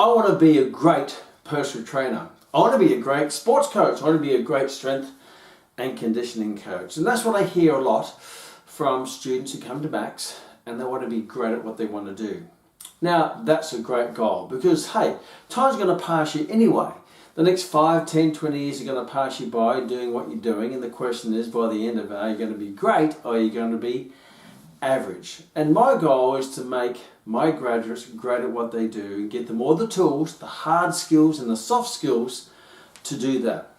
I want to be a great personal trainer. I want to be a great sports coach. I want to be a great strength and conditioning coach. And that's what I hear a lot from students who come to Max, and they want to be great at what they want to do. Now, that's a great goal because, hey, time's going to pass you anyway. The next 5, 10, 20 years are going to pass you by doing what you're doing, and the question is, by the end of it, are you going to be great or are you going to be average? And my goal is to make my graduates great at what they do and get them all the tools, the hard skills and the soft skills to do that.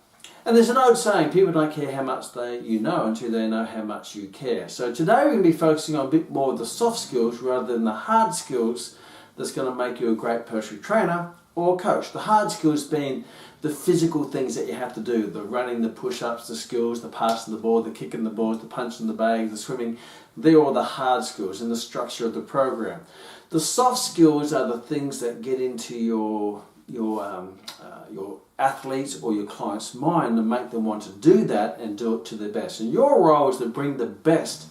And there's an old saying, people don't care how much you know until they know how much you care. So today we're going to be focusing on a bit more of the soft skills rather than the hard skills that's going to make you a great personal trainer or coach. The hard skills being the physical things that you have to do, the running, the push-ups, the skills, the passing the ball, the kicking the balls, the punching the bag, the swimming. They're all the hard skills in the structure of the program. The soft skills are the things that get into your athletes or your client's mind and make them want to do that and do it to their best. And your role is to bring the best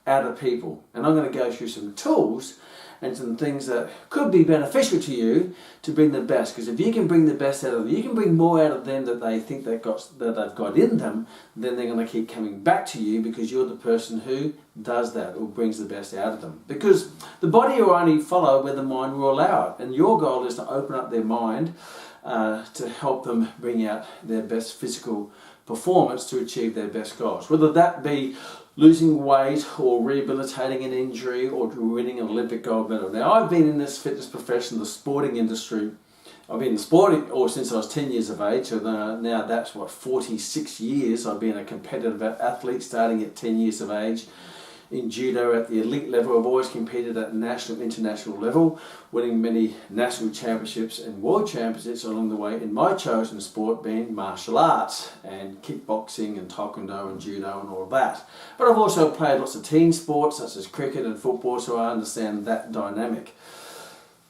out of people. And I'm going to go through some tools and some things that could be beneficial to you to bring the best. Because if you can bring the best out of them, you can bring more out of them that they think they've got in them, then they're going to keep coming back to you because you're the person who does that or brings the best out of them. Because the body will only follow where the mind will allow it. And your goal is to open up their mind to help them bring out their best physical performance to achieve their best goals. Whether that be losing weight or rehabilitating an injury or winning an Olympic gold medal. Now, I've been in this fitness profession, the sporting industry. I've been in sporting since I was 10 years of age, so now that's 46 years. I've been a competitive athlete starting at 10 years of age. In judo at the elite level, I've always competed at national, international level, winning many national championships and world championships along the way in my chosen sport being martial arts and kickboxing and taekwondo and judo and all of that. But I've also played lots of team sports such as cricket and football, so I understand that dynamic.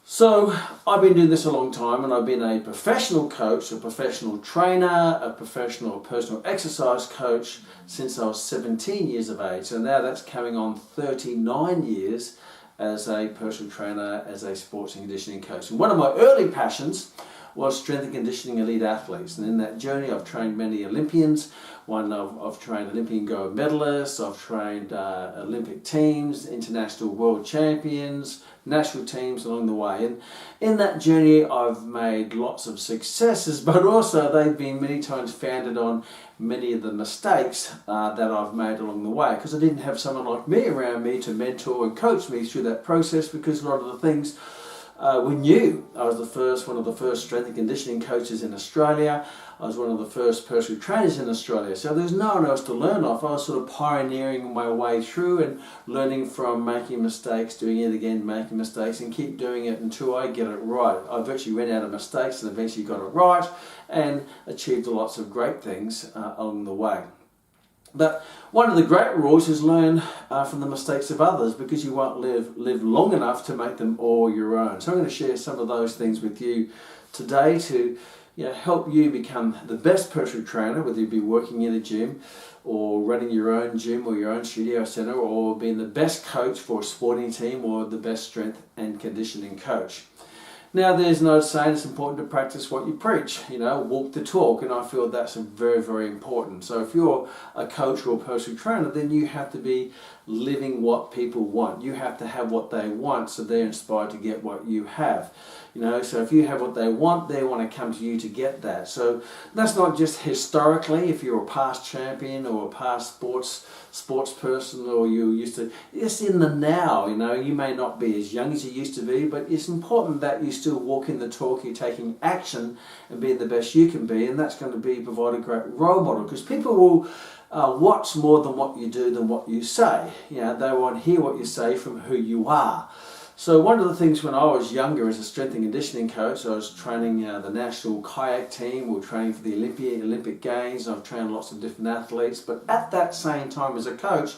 So I've been doing this a long time, and I've been a professional coach, a professional trainer, a professional personal exercise coach since I was 17 years of age. So now that's coming on 39 years as a personal trainer, as a sports and conditioning coach. And one of my early passions was strength and conditioning elite athletes. And in that journey, I've trained many Olympians. I've trained Olympian gold medalists, I've trained Olympic teams, international world champions, national teams along the way. And in that journey, I've made lots of successes, but also they've been many times founded on many of the mistakes that I've made along the way, because I didn't have someone like me around me to mentor and coach me through that process, because a lot of the things were new. I was one of the first strength and conditioning coaches in Australia. I was one of the first personal trainers in Australia. So there's no one else to learn off. I was sort of pioneering my way through and learning from making mistakes, doing it again, making mistakes, and keep doing it until I get it right. I virtually went out of mistakes and eventually got it right and achieved lots of great things along the way. But one of the great rules is learn from the mistakes of others, because you won't live long enough to make them all your own. So I'm going to share some of those things with you today to help you become the best personal trainer, whether you be working in a gym or running your own gym or your own studio center, or being the best coach for a sporting team or the best strength and conditioning coach. Now, there's no saying it's important to practice what you preach, walk the talk, and I feel that's very, very important. So if you're a coach or a personal trainer, then you have to be living what people want. You have to have what they want, so they're inspired to get what you have. So if you have what they want to come to you to get that. So that's not just historically, if you're a past champion or a past sports person, or you used to, it's in the now. You may not be as young as you used to be, but it's important that you still walk in the talk, you're taking action and being the best you can be, and that's going to provide a great role model, because people will watch more than what you do than what you say. They want to hear what you say from who you are. So one of the things when I was younger as a strength and conditioning coach, I was training the national kayak team, we were training for the Olympic Games, I've trained lots of different athletes, but at that same time as a coach,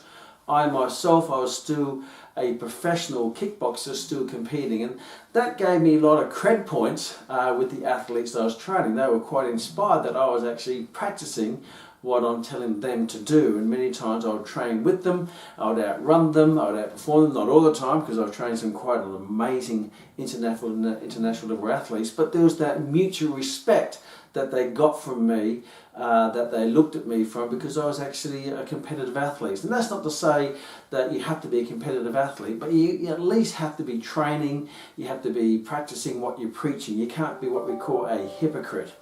I was still a professional kickboxer, still competing, and that gave me a lot of cred points with the athletes I was training. They were quite inspired that I was actually practicing what I'm telling them to do. And many times I would train with them, I would outrun them, I would outperform them, not all the time because I've trained some quite an amazing international level athletes, but there was that mutual respect that they got from me, that they looked at me from, because I was actually a competitive athlete. And that's not to say that you have to be a competitive athlete, but you at least have to be training, you have to be practicing what you're preaching. You can't be what we call a hypocrite.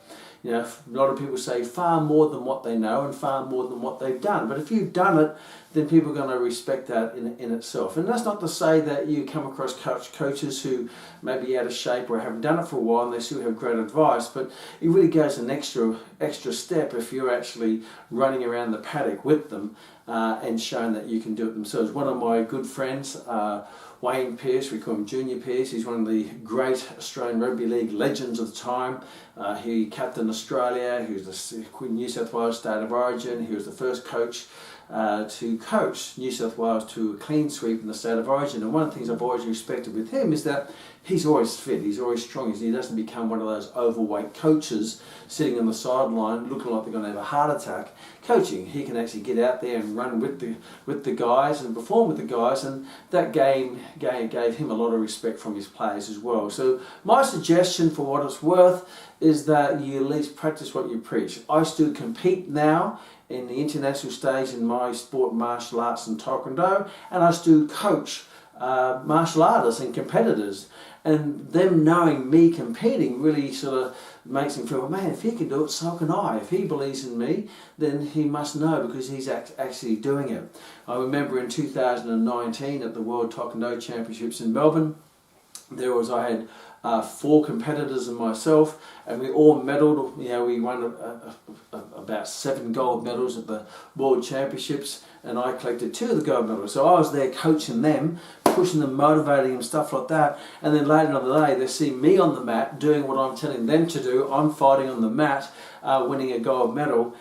You know, a lot of people say far more than what they know and far more than what they've done. But if you've done it, then people are going to respect that in itself. And that's not to say that you come across coaches who may be out of shape or haven't done it for a while and they still have great advice. But it really goes an extra step if you're actually running around the paddock with them and showing that you can do it themselves. One of my good friends, Wayne Pearce, we call him Junior Pearce, he's one of the great Australian Rugby League legends of the time. He captained Australia, he was the New South Wales State of Origin, he was the first coach to coach New South Wales to a clean sweep in the State of Origin. And one of the things I've always respected with him is that he's always fit, he's always strong, he doesn't become one of those overweight coaches sitting on the sideline looking like they're going to have a heart attack coaching. He can actually get out there and run with the guys and perform with the guys, and that game gave him a lot of respect from his players as well. So my suggestion, for what it's worth, is that you at least practice what you preach. I still compete now in the international stage in my sport, martial arts and taekwondo, and I still coach martial artists and competitors, and them knowing me competing really sort of makes him feel, man, if he can do it, so can I. If he believes in me, then he must know, because he's actually doing it. I remember in 2019 at the World Taekwondo Championships in Melbourne, I had 4 competitors and myself, and we all medalled. You know, we won about 7 gold medals at the World Championships, and I collected 2 of the gold medals. So I was there coaching them, pushing them, motivating them, stuff like that. And then later on the day, they see me on the mat doing what I'm telling them to do. I'm fighting on the mat, winning a gold medal.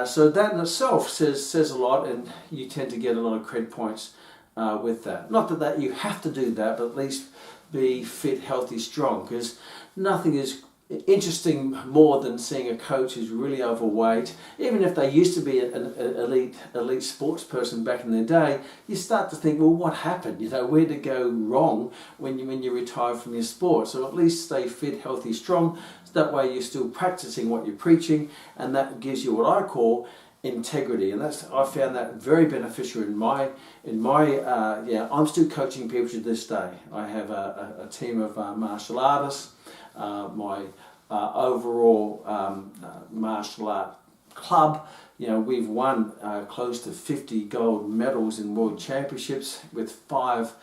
So that in itself says a lot, and you tend to get a lot of cred points with that. Not that you have to do that, but at least be fit, healthy, strong, because nothing is interesting more than seeing a coach who's really overweight. Even if they used to be an elite sports person back in their day, you start to think, well, what happened? You know, where did it go wrong when you retire from your sport? So at least stay fit, healthy, strong. So that way you're still practicing what you're preaching, and that gives you what I call integrity. And I found that very beneficial in my I'm still coaching people to this day. I have a team of martial artists. My overall martial art club, you know, we've won close to 50 gold medals in world championships, with 5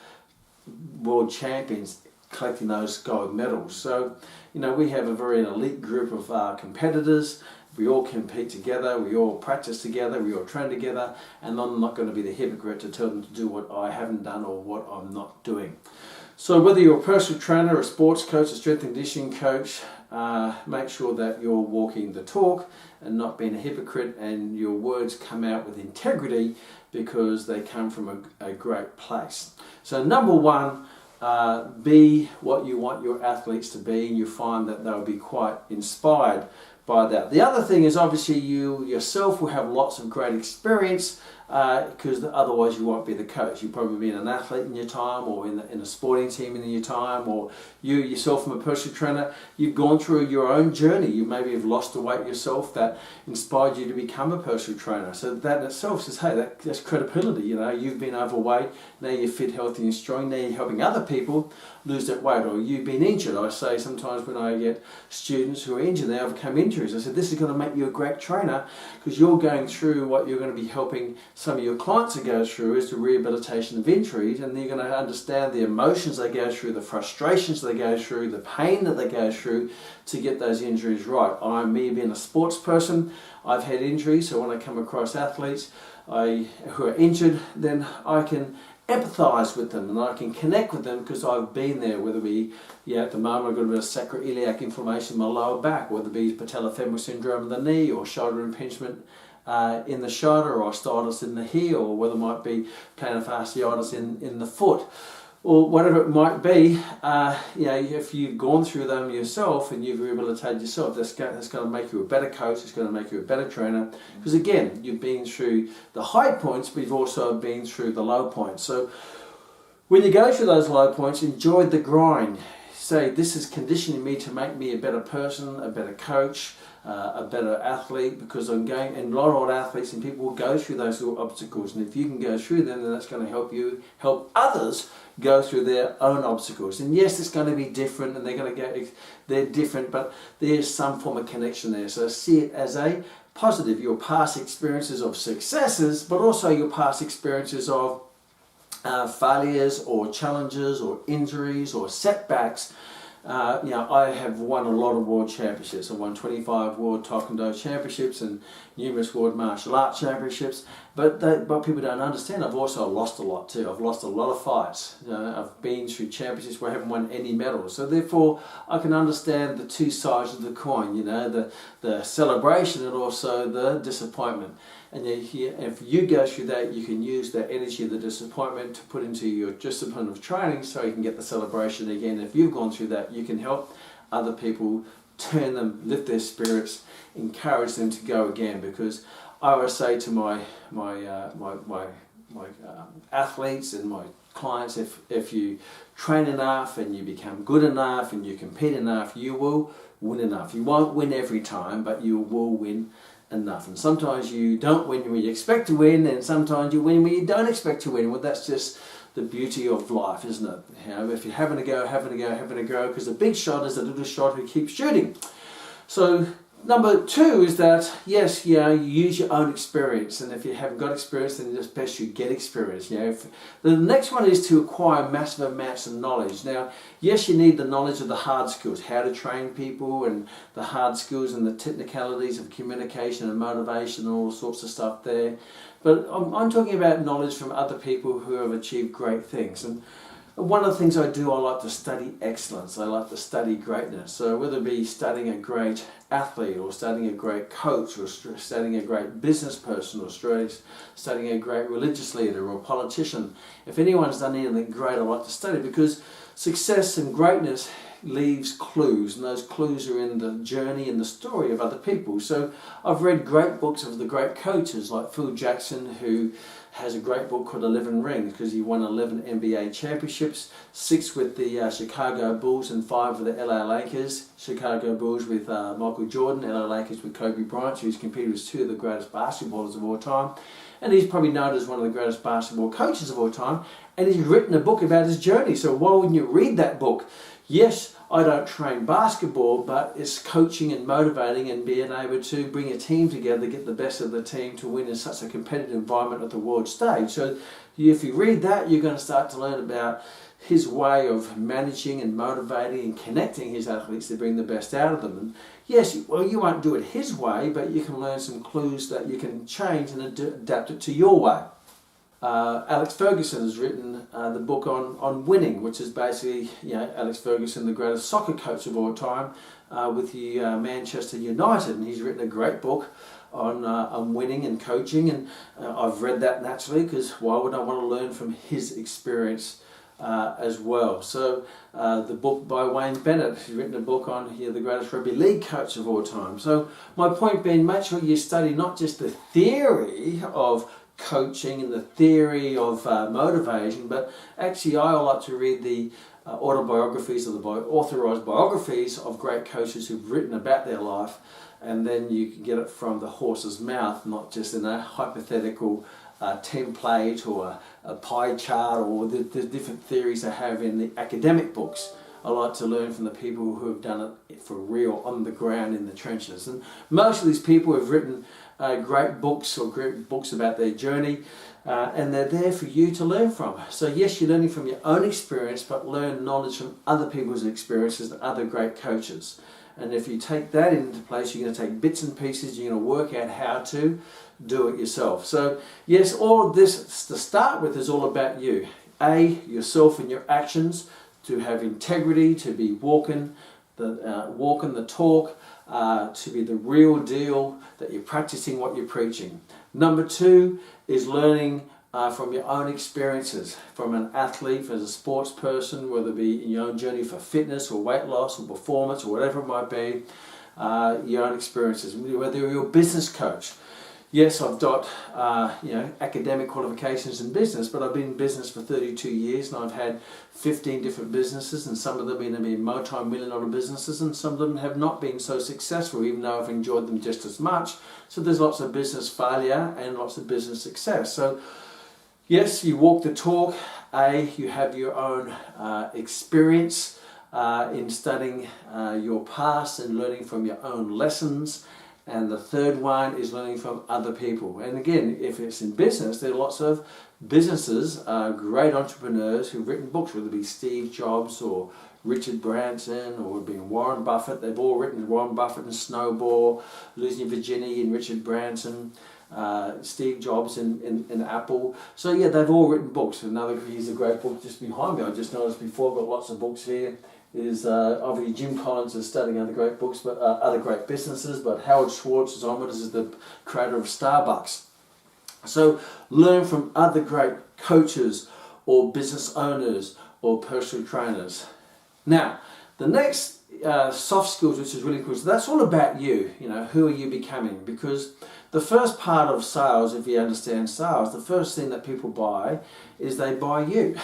world champions collecting those gold medals. So, you know, we have a very elite group of competitors. We all compete together, we all practice together, we all train together, and I'm not going to be the hypocrite to tell them to do what I haven't done or what I'm not doing. So whether you're a personal trainer, a sports coach, a strength and conditioning coach, make sure that you're walking the talk and not being a hypocrite, and your words come out with integrity because they come from a great place. So number 1, be what you want your athletes to be, and you find that they'll be quite inspired by that. The other thing is, obviously, you yourself will have lots of great experience, because otherwise you won't be the coach. You've probably been an athlete in your time, or in a sporting team in your time, or you yourself from a personal trainer. You've gone through your own journey. You maybe have lost the weight yourself that inspired you to become a personal trainer. So that in itself says, hey, that's credibility. You know, you've been overweight, now you're fit, healthy and strong, now you're helping other people lose that weight. Or you've been injured. I say sometimes when I get students who are injured, they overcome injuries, I said, this is going to make you a great trainer, because you're going through what you're going to be helping some of your clients to go through, is the rehabilitation of injuries, and you're going to understand the emotions they go through, the frustrations they go through, the pain that they go through to get those injuries right. Me being a sports person, I've had injuries, so when I come across athletes who are injured, then I can empathise with them and I can connect with them, because I've been there. Whether it be, at the moment I've got a bit of sacroiliac inflammation in my lower back, whether it be patellofemoral syndrome in the knee, or shoulder impingement in the shoulder, or osteoarthritis in the heel, or whether it might be plantar fasciitis in the foot. or whatever it might be, if you've gone through them yourself and you've rehabilitated yourself, that's going to make you a better coach, it's going to make you a better trainer, because again, you've been through the high points, but you've also been through the low points. So when you go through those low points, enjoy the grind. Say, this is conditioning me to make me a better person, a better coach, a better athlete, because I'm going, and a lot of old athletes and people will go through those little obstacles, and if you can go through them, then that's going to help you help others go through their own obstacles. And yes, it's going to be different, and they're different, but there's some form of connection there. So see it as a positive, your past experiences of successes, but also your past experiences of failures or challenges or injuries or setbacks. I have won a lot of world championships. I've won 25 world taekwondo championships and numerous world martial arts championships. But people don't understand, I've also lost a lot too. I've lost a lot of fights. I've been through championships where I haven't won any medals. So therefore, I can understand the two sides of the coin. The celebration and also the disappointment. And if you go through that, you can use that energy, the disappointment, to put into your discipline of training so you can get the celebration again. If you've gone through that, you can help other people, turn them, lift their spirits, encourage them to go again. Because I always say to my athletes and my clients, if you train enough and you become good enough and you compete enough, you will win enough. You won't win every time, but you will win enough. And sometimes you don't win when you expect to win, and sometimes you win when you don't expect to win. Well, that's just the beauty of life, isn't it? If you're having a go, because the big shot is the little shot who keeps shooting. So number two is that, yes, you use your own experience, and if you haven't got experience, then it's best you get experience. The next one is to acquire massive amounts of knowledge. Now, yes, you need the knowledge of the hard skills, how to train people, and the hard skills and the technicalities of communication and motivation and all sorts of stuff there. But I'm talking about knowledge from other people who have achieved great things. And one of the things I do, I like to study excellence. I like to study greatness. So whether it be studying a great athlete, or studying a great coach, or studying a great business person, or studying a great religious leader or politician, if anyone's done anything great, I like to study, because success and greatness leaves clues, and those clues are in the journey and the story of other people. So I've read great books of the great coaches like Phil Jackson, who has a great book called 11 Rings, because he won 11 NBA championships, 6 with the Chicago Bulls and 5 with the LA Lakers. Chicago Bulls with Michael Jordan, LA Lakers with Kobe Bryant, who's competed with 2 of the greatest basketballers of all time. And he's probably known as one of the greatest basketball coaches of all time. And he's written a book about his journey. So why wouldn't you read that book? Yes, I don't train basketball, but it's coaching and motivating and being able to bring a team together, get the best of the team to win in such a competitive environment at the world stage. So if you read that, you're going to start to learn about his way of managing and motivating and connecting his athletes to bring the best out of them. And yes, well, you won't do it his way, but you can learn some clues that you can change and adapt it to your way. Alex Ferguson has written the book on winning, which is basically, Alex Ferguson, the greatest soccer coach of all time, with the Manchester United, and he's written a great book on winning and coaching, and I've read that naturally, because why would I want to learn from his experience as well? So the book by Wayne Bennett, he's written a book on the greatest rugby league coach of all time. So my point being, make sure you study not just the theory of coaching and the theory of motivation, but actually I like to read the autobiographies or the authorized biographies of great coaches who've written about their life, and then you can get it from the horse's mouth, not just in a hypothetical template or a pie chart or the different theories they have in the academic books. I like to learn from the people who have done it for real, on the ground, in the trenches. And most of these people have written great books or great books about their journey, and they're there for you to learn from. So yes, you're learning from your own experience, but learn knowledge from other people's experiences and other great coaches. And if you take that into place, you're going to take bits and pieces, you're going to work out how to do it yourself. So yes, all of this to start with is all about you. Yourself and your actions, to have integrity, to be walking the talk, to be the real deal, that you're practicing what you're preaching. Number 2 is learning from your own experiences, from an athlete, as a sports person, whether it be in your own journey for fitness or weight loss or performance or whatever it might be, your own experiences, whether you're a business coach. Yes, I've got academic qualifications in business, but I've been in business for 32 years and I've had 15 different businesses, and some of them have been multi-million-dollar businesses, and some of them have not been so successful, even though I've enjoyed them just as much. So there's lots of business failure and lots of business success. So yes, you walk the talk. You have your own experience in studying your past and learning from your own lessons. And the third one is learning from other people. And again, if it's in business, there are lots of businesses, great entrepreneurs who've written books, whether it be Steve Jobs or Richard Branson or being Warren Buffett. They've all written. Warren Buffett and Snowball, Losing Your Virginity and Richard Branson, Steve Jobs in Apple. So yeah, they've all written books. Here's a great book just behind me. I just noticed before, I've got lots of books here. Is obviously Jim Collins is studying other great books, but other great businesses. But Howard Schwartz is the creator of Starbucks. So learn from other great coaches or business owners or personal trainers. Now, the next soft skills, which is really cool, so that's all about you. Who are you becoming? Because the first part of sales, if you understand sales, the first thing that people buy is they buy you.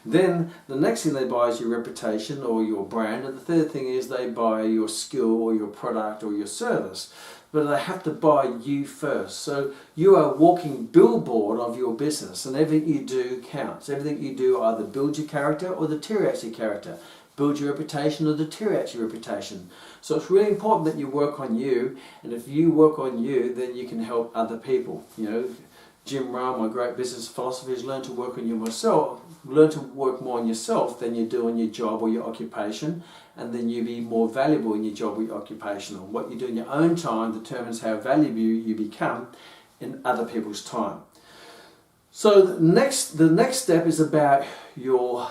Then the next thing they buy is your reputation or your brand, and the third thing is they buy your skill or your product or your service. But they have to buy you first. So you are a walking billboard of your business, and everything you do counts. Everything you do either builds your character or deteriorates your character. Build your reputation or deteriorate your reputation. So it's really important that you work on you, and if you work on you, then you can help other people. Jim Rohn, my great business philosophy, is learn to work on yourself. Learn to work more on yourself than you do on your job or your occupation, and then you be more valuable in your job or your occupation. Or what you do in your own time determines how valuable you become in other people's time. So the next step is about your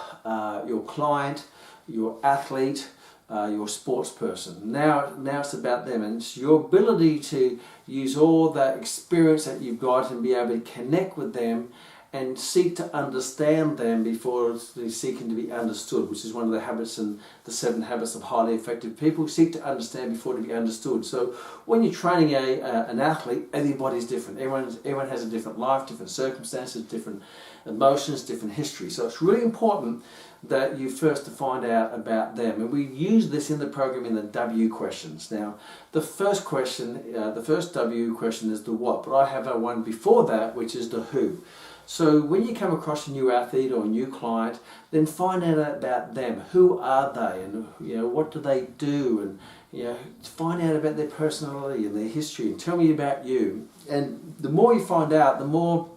client, your athlete, your sports person. Now it's about them, and it's your ability to use all that experience that you've got and be able to connect with them and seek to understand them before they're seeking to be understood, which is one of the habits in the 7 habits of highly effective people. Seek to understand before to be understood. So when you're training an athlete, everybody's different. Everyone has a different life, different circumstances, different emotions, different history. So it's really important that you first to find out about them. And we use this in the program in the W questions. Now, the first question, the first W question is the what, but I have one before that, which is the who. So when you come across a new athlete or a new client, then find out about them. Who are they, and what do they do, and find out about their personality and their history, and tell me about you. And the more you find out, the more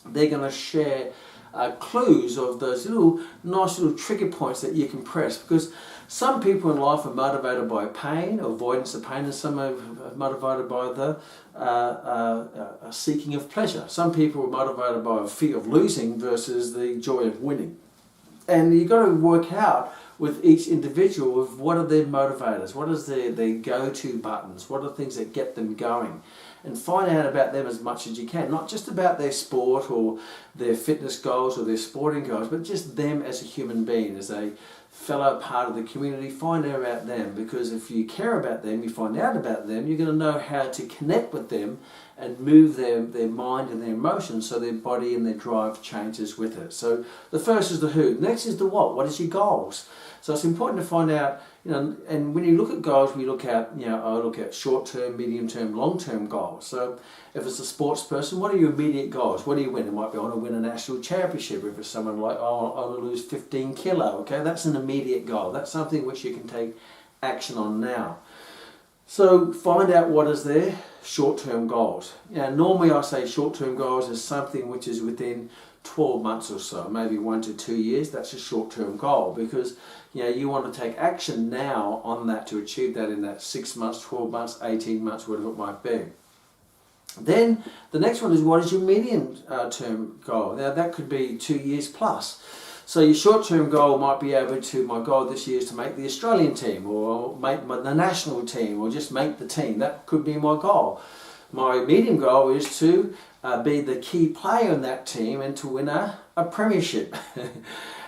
they're going to share clues of those nice little trigger points that you can press, because some people in life are motivated by pain, avoidance of pain, and some are motivated by the seeking of pleasure. Some people are motivated by a fear of losing versus the joy of winning. And you've got to work out with each individual of what are their motivators, what is their go-to buttons, what are the things that get them going, and find out about them as much as you can. Not just about their sport or their fitness goals or their sporting goals, but just them as a human being, as a fellow part of the community. Find out about them, because if you care about them, you find out about them, you're going to know how to connect with them and move their mind and their emotions so their body and their drive changes with it. So the first is the who. Next is the what. What is your goals? So it's important to find out, and when you look at goals, we look at, I look at short-term, medium-term, long-term goals. So if it's a sports person, what are your immediate goals? What do you win? It might be, I want to win a national championship. If it's someone like, I want to lose 15 kilo, okay? That's an immediate goal. That's something which you can take action on now. So find out what is their short-term goals. Normally I say short-term goals is something which is within 12 months or so, maybe 1 to 2 years. That's a short-term goal, because you want to take action now on that to achieve that in that 6 months, 12 months, 18 months, whatever it might be. Then the next one is, what is your medium-term goal? Now that could be 2 years plus. So your short-term goal might be my goal this year is to make the Australian team, or make the national team, or just make the team. That could be my goal. My medium goal is to be the key player in that team and to win a premiership.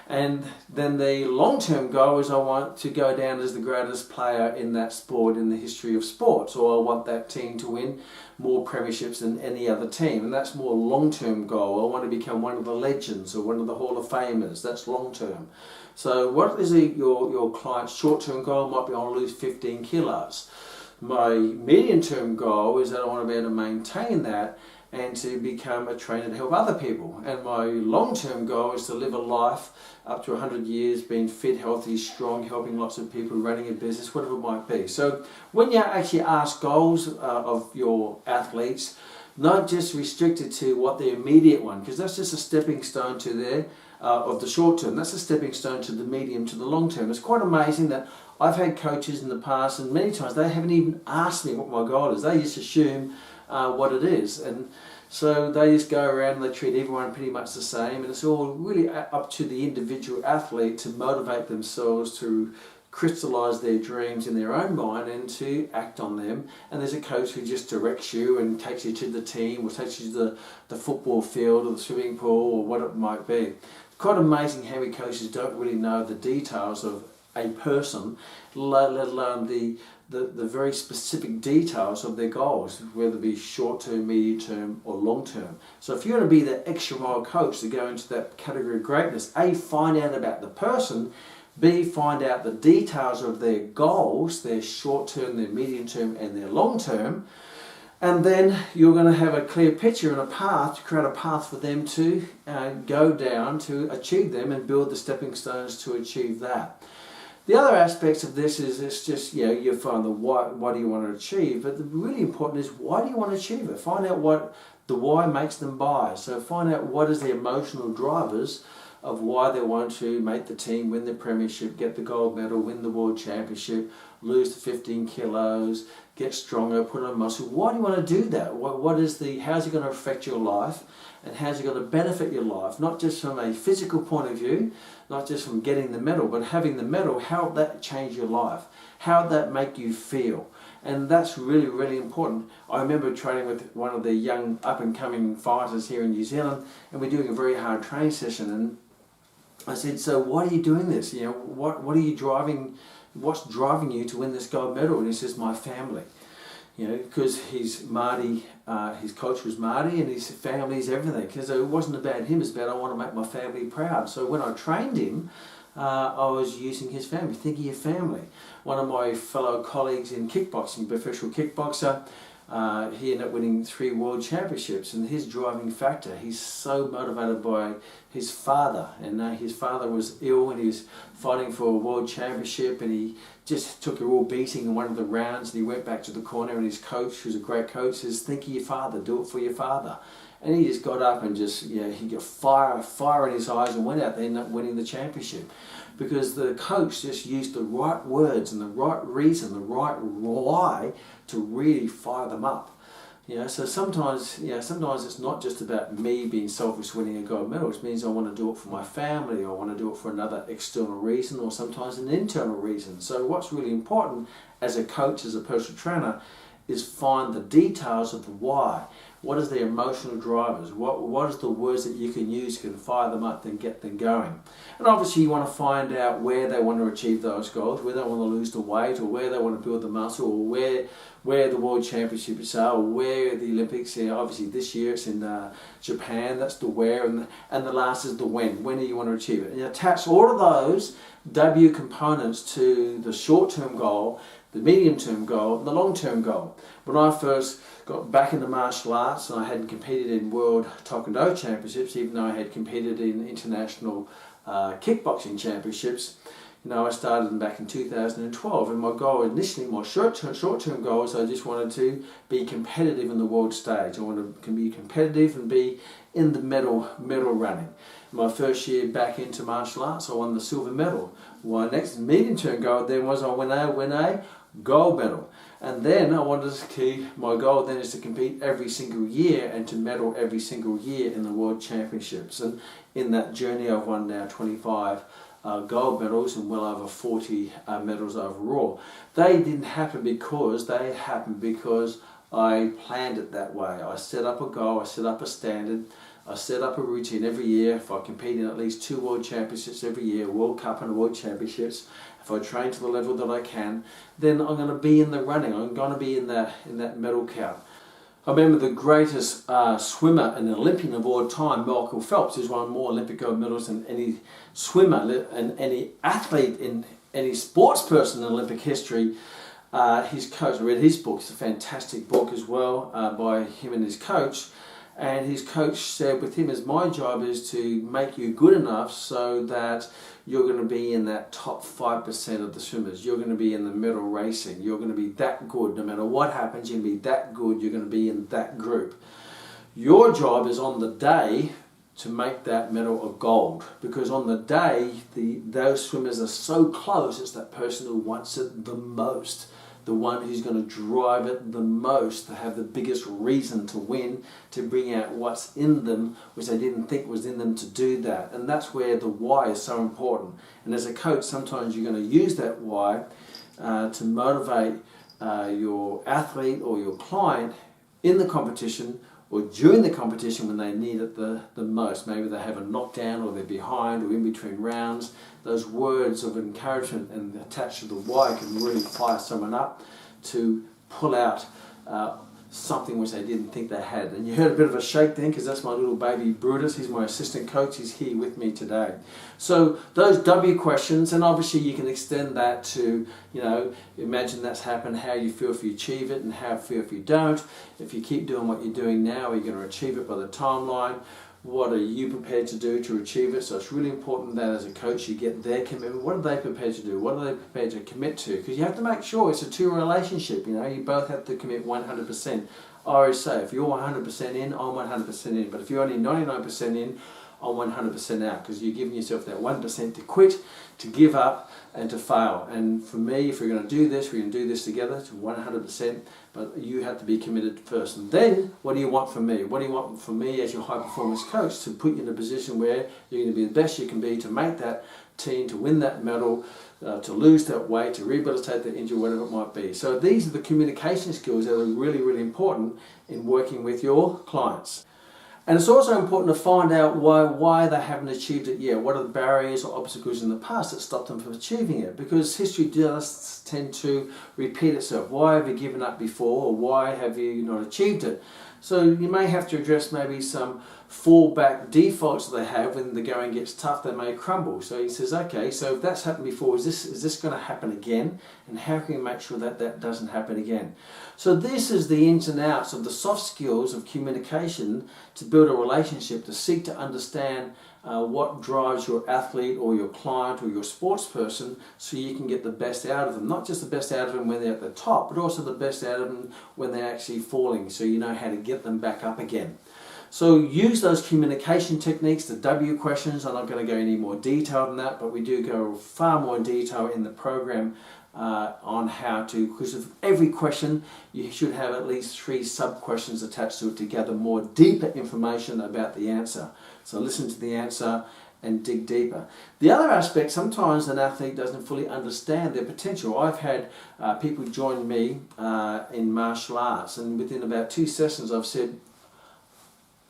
And then the long-term goal is I want to go down as the greatest player in that sport in the history of sports, or I want that team to win more premierships than any other team, and that's more long-term goal. I want to become one of the legends or one of the Hall of Famers. That's long-term. So what is your client's short-term goal? Might be I want to lose 15 kilos. My medium-term goal is that I want to be able to maintain that and to become a trainer to help other people. And my long-term goal is to live a life up to 100 years, being fit, healthy, strong, helping lots of people, running a business, whatever it might be. So when you actually ask goals of your athletes, not just restricted to what the immediate one, because that's just a stepping stone to their of the short term. That's a stepping stone to the medium, to the long term. It's quite amazing that I've had coaches in the past, and many times they haven't even asked me what my goal is. They just assume what it is, and so they just go around and they treat everyone pretty much the same, and it's all really up to the individual athlete to motivate themselves to crystallize their dreams in their own mind and to act on them. And there's a coach who just directs you and takes you to the team or takes you to the football field or the swimming pool or what it might be. Quite amazing how many coaches don't really know the details of a person, let alone the very specific details of their goals, whether it be short-term, medium-term or long-term. So if you want to be the extra mile coach to go into that category of greatness, A, find out about the person, B, find out the details of their goals, their short-term, their medium-term and their long-term, and then you're going to have a clear picture and a path to create a path for them to go down to achieve them and build the stepping stones to achieve that. The other aspects of this is it's just, you find the what do you want to achieve, but the really important is why do you want to achieve it? Find out what the why makes them buy. So find out what is the emotional drivers of why they want to make the team, win the premiership, get the gold medal, win the world championship, lose the 15 kilos, get stronger, put on muscle. Why do you want to do that? How's it going to affect your life, and how's it going to benefit your life? Not just from a physical point of view, not just from getting the medal, but having the medal, how would that change your life? How would that make you feel? And that's really, really important. I remember training with one of the young up-and-coming fighters here in New Zealand, and we're doing a very hard training session, and I said, so why are you doing this? What are you driving? What's driving you to win this gold medal? And he says, my family. Because he's Marty, his coach was Marty, and his family's everything. Because it wasn't about him, it's about I want to make my family proud. So when I trained him, I was using his family, thinking of family. One of my fellow colleagues in kickboxing, professional kickboxer, he ended up winning 3 world championships, and his driving factor, he's so motivated by his father, and his father was ill and he was fighting for a world championship, and he just took a raw beating in one of the rounds, and he went back to the corner, and his coach, who's a great coach, says, think of your father, do it for your father. And he just got up and just, he got fire in his eyes and went out there and ended up winning the championship. Because the coach just used the right words and the right reason, the right why to really fire them up. So sometimes it's not just about me being selfish winning a gold medal. It means I want to do it for my family, or I want to do it for another external reason, or sometimes an internal reason. So what's really important as a coach, as a personal trainer, is find the details of the why. What is the emotional drivers? What is the words that you can use, you can fire them up and get them going? And obviously you want to find out where they want to achieve those goals, where they want to lose the weight, or where they want to build the muscle, or where the World Championships are, or where the Olympics are. Obviously this year it's in Japan, that's the where, and the last is the when. When do you want to achieve it? And you attach all of those W components to the short-term goal, the medium-term goal, and the long-term goal. When I first got back into martial arts, and I hadn't competed in World Taekwondo Championships, even though I had competed in international kickboxing championships, I started back in 2012, and my goal initially, my short-term goal is I just wanted to be competitive in the world stage. I wanted to be competitive and be in the medal running. My first year back into martial arts, I won the silver medal. My next medium-term goal then was I win a gold medal. And then I wanted to keep, my goal then is to compete every single year and to medal every single year in the World Championships. And in that journey I've won now 25 gold medals and well over 40 medals overall. They didn't happen because I planned it that way. I set up a goal, I set up a standard, I set up a routine every year. If I compete in at least 2 World Championships every year, World Cup and World Championships, if I train to the level that I can, then I'm going to be in the running. I'm going to be in that medal count. I remember the greatest swimmer and Olympian of all time, Phelps, who's won more Olympic gold medals than any swimmer and any athlete in any sports person in Olympic history. His coach, I read his book, it's a fantastic book as well, by him and his coach. And his coach said with him, my job is to make you good enough so that you're going to be in that top 5% of the swimmers. You're going to be in the medal racing. You're going to be that good. No matter what happens, you're going to be that good. You're going to be in that group. Your job is on the day to make that medal of gold. Because on the day, those swimmers are so close, it's that person who wants it the most. The one who's going to drive it the most, to have the biggest reason to win, to bring out what's in them, which they didn't think was in them to do that. And that's where the why is so important. And as a coach, sometimes you're going to use that why to motivate your athlete or your client in the competition or during the competition when they need it the most. Maybe they have a knockdown or they're behind or in between rounds. Those words of encouragement and attached to the why can really fire someone up to pull out something which they didn't think they had. And you heard a bit of a shake then, because that's my little baby Brutus. He's my assistant coach. He's here with me today. So those W questions, and obviously you can extend that to, imagine that's happened, how you feel if you achieve it and how you feel if you don't. If you keep doing what you're doing now, are you going to achieve it by the timeline? What are you prepared to do to achieve it? So it's really important that as a coach you get their commitment. What are they prepared to do? What are they prepared to commit to? Because you have to make sure it's a two relationship. You both have to commit 100%. I always say, if you're 100% in, I'm 100% in. But if you're only 99% in, I'm 100% out, because you're giving yourself that 1% to quit, to give up, and to fail. And for me, if we're going to do this, we're going to do this together to 100%, but you have to be committed first. And then, what do you want from me? What do you want from me as your high performance coach? To put you in a position where you're going to be the best you can be, to make that team, to win that medal, to lose that weight, to rehabilitate that injury, whatever it might be. So these are the communication skills that are really, really important in working with your clients. And it's also important to find out why they haven't achieved it yet. What are the barriers or obstacles in the past that stopped them from achieving it? Because history does tend to repeat itself. Why have you given up before, or why have you not achieved it? So you may have to address maybe some fallback defaults that they have. When the going gets tough, they may crumble. So he says, okay, so if that's happened before, is this going to happen again? And how can you make sure that that doesn't happen again? So this is the ins and outs of the soft skills of communication to build a relationship, to seek to understand what drives your athlete or your client or your sports person, so you can get the best out of them. Not just the best out of them when they're at the top, but also the best out of them when they're actually falling, so you know how to get them back up again. So use those communication techniques, the W questions. I'm not going to go any more detail than that, but we do go far more in detail in the program on how to, because of every question you should have at least 3 sub-questions attached to it to gather more deeper information about the answer. So listen to the answer and dig deeper. The other aspect, sometimes an athlete doesn't fully understand their potential. I've had people join me in martial arts, and within about 2 sessions I've said,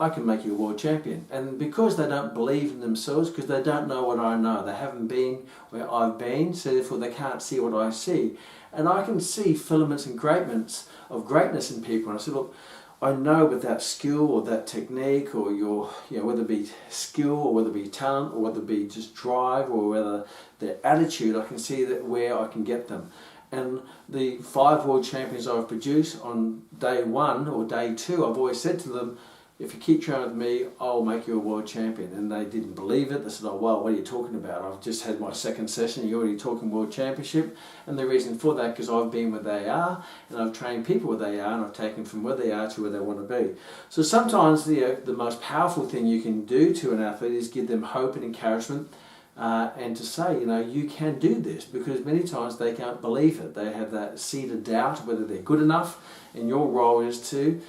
I can make you a world champion. And because they don't believe in themselves, because they don't know what I know, they haven't been where I've been, so therefore they can't see what I see. And I can see filaments and greatness in people. And I said, look, I know with that skill or that technique, or your, whether it be skill or whether it be talent or whether it be just drive or whether their attitude, I can see that where I can get them. And the 5 world champions I've produced on day 1 or day 2, I've always said to them, if you keep training with me, I'll make you a world champion. And they didn't believe it. They said, oh, well, what are you talking about? I've just had my 2nd session. You're already talking world championship. And the reason for that, because I've been where they are, and I've trained people where they are, and I've taken from where they are to where they want to be. So sometimes the most powerful thing you can do to an athlete is give them hope and encouragement, and to say, you can do this, because many times they can't believe it. They have that seed of doubt whether they're good enough, and your role is to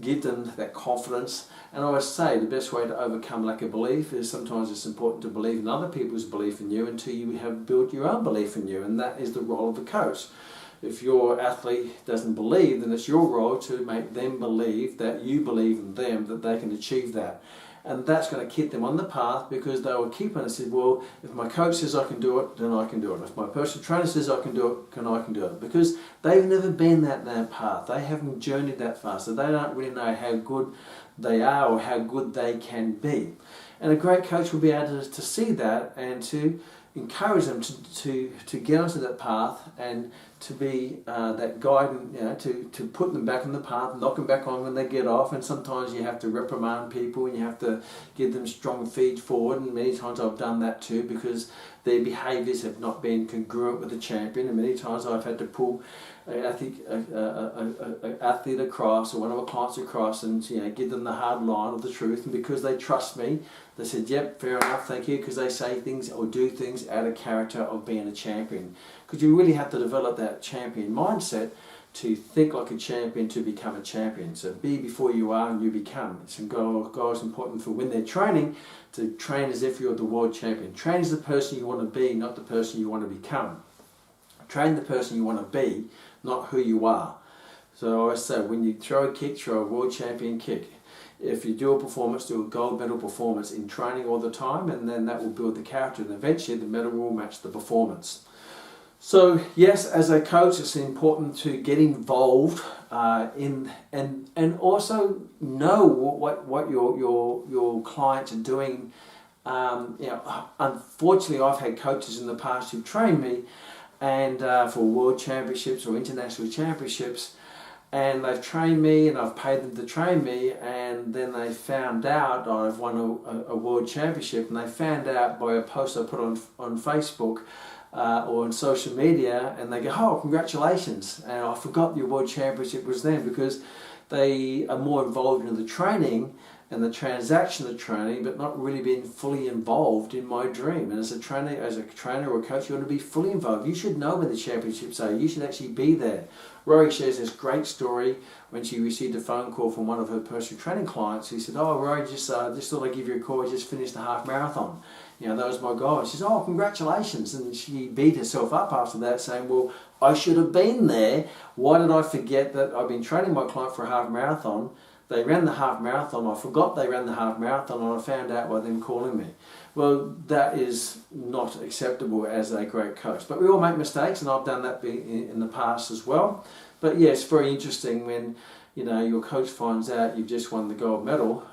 give them that confidence. And I always say the best way to overcome lack of belief is sometimes it's important to believe in other people's belief in you until you have built your own belief in you, and that is the role of a coach. if your athlete doesn't believe, then it's your role to make them believe that you believe in them, that they can achieve that. And that's going to keep them on the path, because they will keep on and say, well, if my coach says I can do it, then I can do it. If my personal trainer says I can do it, then I can do it. Because they've never been that path. They haven't journeyed that far, so they don't really know how good they are or how good they can be. And a great coach will be able to see that and to encourage them to get onto that path and to be that guide, and to put them back on the path, knock them back on when they get off. And sometimes you have to reprimand people and you have to give them strong feed forward, and many times I've done that too, because their behaviours have not been congruent with the champion, and many times I've had to pull an athlete across, or one of our clients across, and give them the hard line of the truth. And because they trust me, they said, yep, fair enough, thank you, because they say things or do things out of character of being a champion. Because you really have to develop that champion mindset to think like a champion to become a champion. So be before you are and you become. It's important for when they're training to train as if you're the world champion. Train as the person you want to be, not the person you want to become. Train the person you want to be, not who you are. So I always say, when you throw a kick, throw a world champion kick. If you do a performance, do a gold medal performance in training all the time, and then that will build the character, and eventually the medal will match the performance. So yes, as a coach, it's important to get involved and also know what your clients are doing. Unfortunately, I've had coaches in the past who've trained me and for world championships or international championships, and they've trained me and I've paid them to train me, and then they found out I've won a world championship, and they found out by a post I put on Facebook or on social media, and they go, oh, congratulations, and I forgot your world championship was then, because they are more involved in the training and the transaction of training, but not really being fully involved in my dream. And as a trainer or a coach, you want to be fully involved. You should know when the championships are. You should actually be there. Rory shares this great story when she received a phone call from one of her personal training clients. He said, oh, Rory, just thought I'd give you a call. I just finished the half marathon. That was my goal. She says, oh, congratulations. And she beat herself up after that, saying, well, I should have been there. Why did I forget that I've been training my client for a half marathon? They ran the half marathon. I forgot they ran the half marathon, and I found out by them calling me. Well, that is not acceptable as a great coach. But we all make mistakes, and I've done that in the past as well. But yeah, it's very interesting when your coach finds out you've just won the gold medal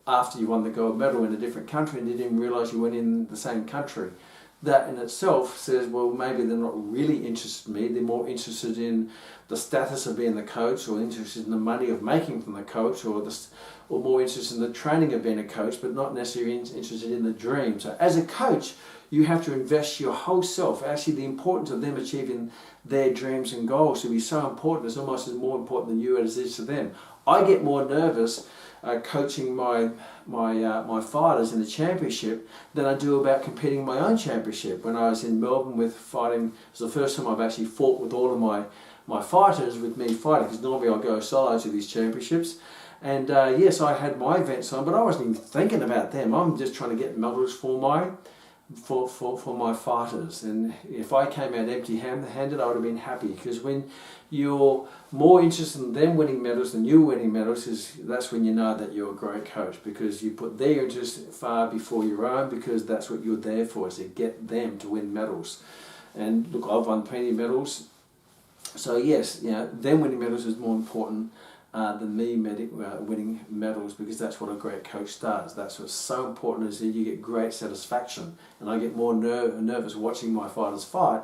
after you won the gold medal in a different country, and you didn't realise you went in the same country. That in itself says, well, maybe they're not really interested in me. They're more interested in the status of being the coach, or interested in the money of making from the coach, or more interested in the training of being a coach, but not necessarily interested in the dream. So as a coach, you have to invest your whole self. Actually, the importance of them achieving their dreams and goals will be so important. It's almost as more important than you as it is to them. I get more nervous coaching my fighters in the championship than I do about competing in my own championship. When I was in Melbourne with fighting, it was the first time I've actually fought with all of my fighters with me fighting, because normally I go solo to these championships. And yes, I had my events on, but I wasn't even thinking about them. I'm just trying to get medals for my fighters. And if I came out empty-handed, I would have been happy, because when you're more interested in them winning medals than you winning medals, that's when you know that you're a great coach, because you put their interest far before your own, because that's what you're there for, is to get them to win medals. And look, I've won plenty of medals. So yes, them winning medals is more important than me winning medals, because that's what a great coach does. That's what's so important, is that you get great satisfaction. And I get more nervous watching my fighters fight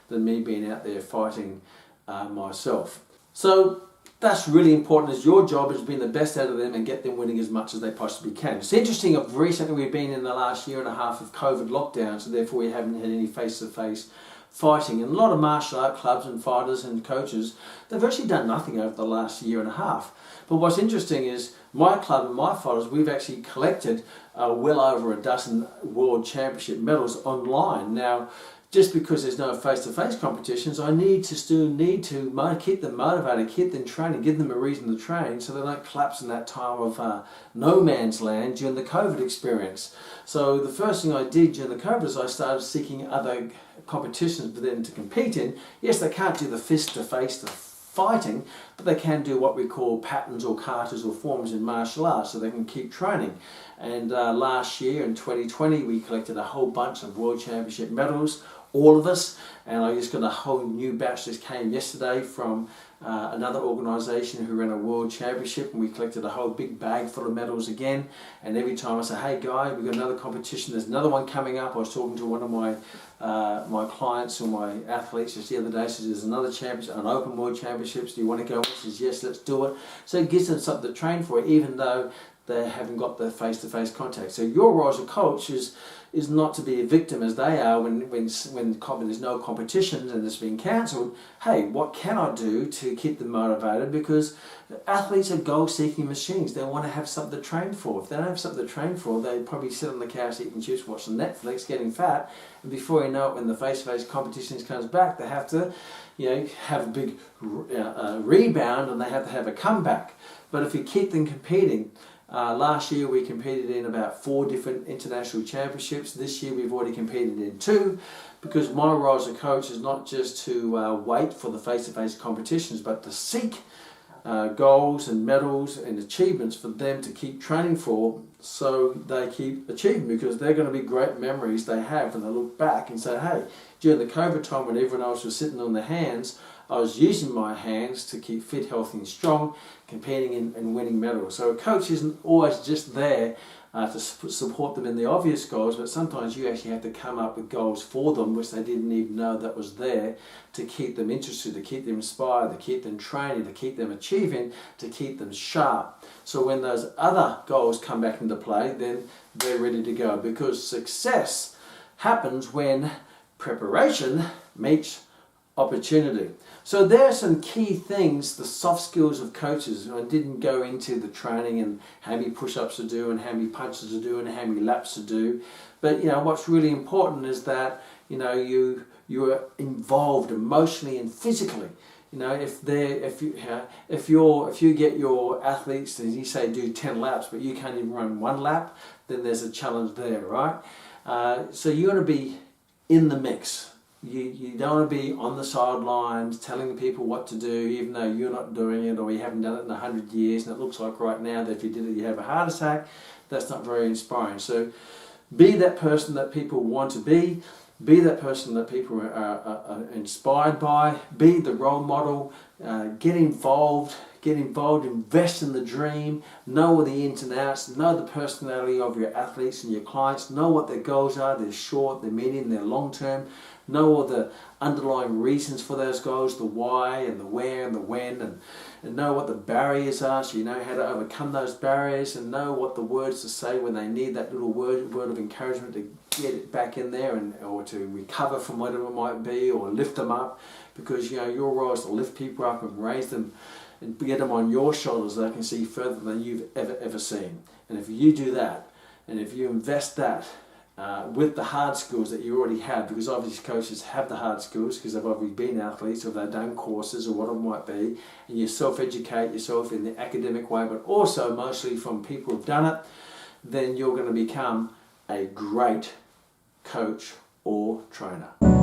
than me being out there fighting myself. So that's really important, is your job is being the best out of them and get them winning as much as they possibly can. It's interesting, recently we've been in the last year and a half of COVID lockdown, so therefore we haven't had any face-to-face fighting, and a lot of martial art clubs and fighters and coaches, they've actually done nothing over the last year and a half. But what's interesting is my club and my fighters, we've actually collected well over a dozen world championship medals online. Now, just because there's no face-to-face competitions, I still need to keep them motivated, keep them training, give them a reason to train, so they don't collapse in that time of no man's land during the COVID experience. So the first thing I did during the COVID is I started seeking other competitions for them to compete in. Yes, they can't do the fist-to-face, the fighting, but they can do what we call patterns or katas or forms in martial arts, so they can keep training. And last year in 2020 we collected a whole bunch of World Championship medals, all of us, and I just got a whole new batch that came yesterday from another organisation who ran a World Championship, and we collected a whole big bag full of medals again. And every time I say, hey guys, we've got another competition, there's another one coming up. I was talking to one of my my clients or my athletes just the other day. Says there's another championship, an Open World Championships, do you want to go? He says yes, let's do it. So it gives them something to train for, even though they haven't got the face-to-face contact. So your role as a coach is not to be a victim as they are when there's no competitions and it's been cancelled. Hey, what can I do to keep them motivated? Because athletes are goal-seeking machines. They want to have something to train for. If they don't have something to train for, they probably sit on the couch eating chips, watching Netflix, getting fat, and before you know it, when the face-to-face competitions comes back, they have to, have a big rebound, and they have to have a comeback. But if you keep them competing, last year we competed in about 4 different international championships. This year we've already competed in 2, because my role as a coach is not just to wait for the face-to-face competitions, but to seek goals and medals and achievements for them to keep training for, so they keep achieving, because they're going to be great memories they have when they look back and say, hey, during the COVID time when everyone else was sitting on their hands, I was using my hands to keep fit, healthy and strong, competing and winning medals. So a coach isn't always just there to support them in the obvious goals, but sometimes you actually have to come up with goals for them which they didn't even know that was there, to keep them interested, to keep them inspired, to keep them training, to keep them achieving, to keep them sharp. So when those other goals come back into play, then they're ready to go, because success happens when preparation meets opportunity. So there are some key things, the soft skills of coaches. I didn't go into the training and how many push-ups to do and how many punches to do and how many laps to do. But what's really important is that you are involved emotionally and physically. If you get your athletes and you say do 10 laps but you can't even run 1 lap, then there's a challenge there, right? So you want to be in the mix. You don't want to be on the sidelines telling people what to do, even though you're not doing it or you haven't done it in 100 years, and it looks like right now that if you did it you have a heart attack. That's not very inspiring. So be that person that people want to be that person that people are inspired by, be the role model, get involved, invest in the dream, know the ins and outs, know the personality of your athletes and your clients, know what their goals are, their short, their medium, their long term, know all the underlying reasons for those goals, the why and the where and the when, and know what the barriers are, so you know how to overcome those barriers, and know what the words to say when they need that little word of encouragement to get it back in there, or to recover from whatever it might be, or lift them up, because your role is to lift people up and raise them and get them on your shoulders so they can see further than you've ever seen. And if you do that, and if you invest that with the hard skills that you already have, because obviously coaches have the hard skills because they've obviously been athletes or they've done courses or what it might be, and you self-educate yourself in the academic way, but also mostly from people who've done it, then you're going to become a great coach or trainer.